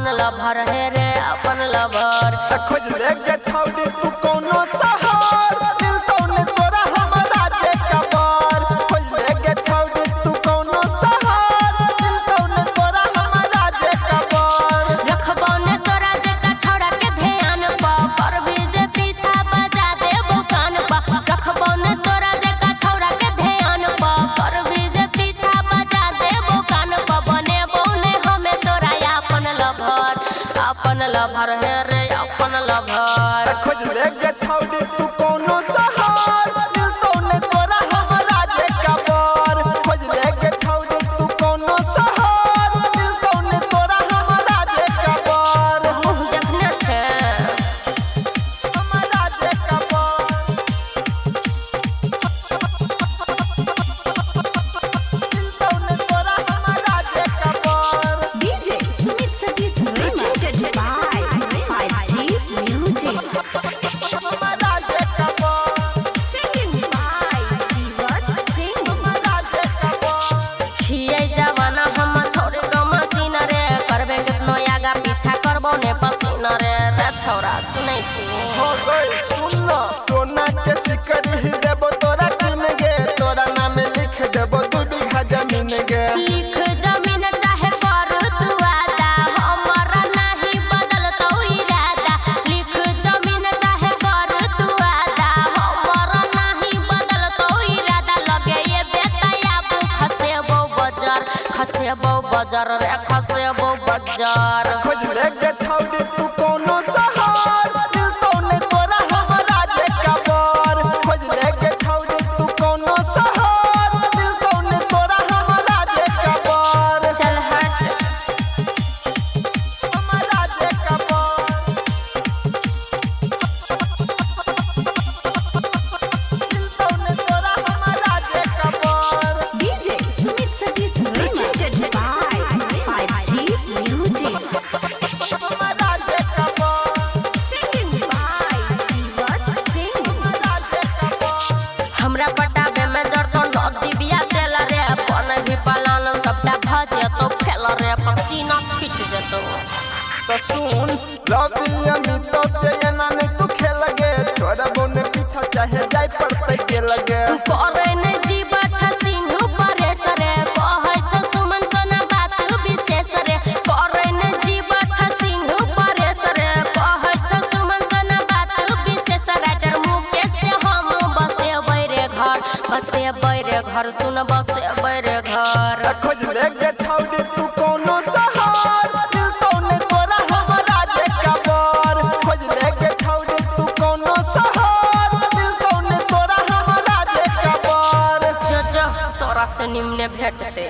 अपन लभर है रे अपन लभर। खोज लेके छौड़ी तू कोनो शहर मिलतौ ने तोरा हमरा जे कबर। खोज लेके छौड़ी तू कोनो शहर मिलतौ ने तोरा हमरा जे कबर। रखबौ ने तोरा जे का छौड़ा के ध्यान पा करबी जे पीछा बजा देबो कान पा। रखबौ ने तोरा जे का छौड़ा के ध्यान पा करबी जे पीछा बजा देबो कान पा। बनेबो ने हमें तोरा अपन लभर है रे अपन लभर। खोज लेके छौड़ी तू कोनो शहर मिलतौ ने तोरा हमरा जे कबर। खोज लेके छौड़ी तू कोनो शहर मिलतौ ने तोरा हमरा जे कबर। मुँह देखने छे हमरा जे कबर। मिलतौ ने तोरा हमरा जे कबर। DJ Sumit Satish presented by 5G Music. हमरा जे कबर। Singing by Jivat Singh. हमरा जे कबर। छियै जवाना हम छोड़ के मसीन रे करबे कितनो आगा पीछा करबो ने पसीना रे रे छौड़ा सुनै छी। हो गई सुन सोना के सिकड़ी ही देबो तोरा किन गे। तोरा नाम लिख देबो 2 बीघा जमीन गे। लिख जमीन चाहे कर तू वादा हमरा नहीं बदलतौ इरादा। लिख जमीन चाहे कर तू वादा हमरा नहीं बदलतौ इरादा। लगे ये बेटा खसेबो बजार रे खसेबो बजार। खोज लेके छौड़ी तू कोनो शहर मिलतौ ने तोरा हमरा जे कबर। खोज लेके छौड़ी तू कोनो शहर मिलतौ ने तोरा हमरा जे कबर। चल हट हमरा जे कबर। मिलतौ ने तोरा हमरा जे कबर। DJ Sumit Satish presented by 5G Music. हमरा जे कबर। Singing by Jivat Singh. हमरा जे कबर। हमरा पटाबे में जरतो नदी बिया तेल रे अपन भी पलान सबटा भजे तो फेल रे पसीना छीट जेतो। तो सुन रवि अमित से एना नहीं तू खेल गे। छोरा बोने पीछा चाहे जाय पड़ते के लगे। करे ने जीवा छ सिंह परेश रे कहै छ सुमन सोना बात विशेष रे। करे ने जीवा छ सिंह परेश रे कहै छ सुमन सोना बात विशेष। राइटर मुकेश से हम बसेबै रे घर सुन बसेबै रे घर। खोज लेके छौड़ी तू कोनो शहर मिलतौ ने तोरा हमरा जे कबर। खोज लेके छौड़ी तू कोनो शहर मिलतौ ने तोरा हमरा जे कबर। जो तोरा से निम्ने भेटते।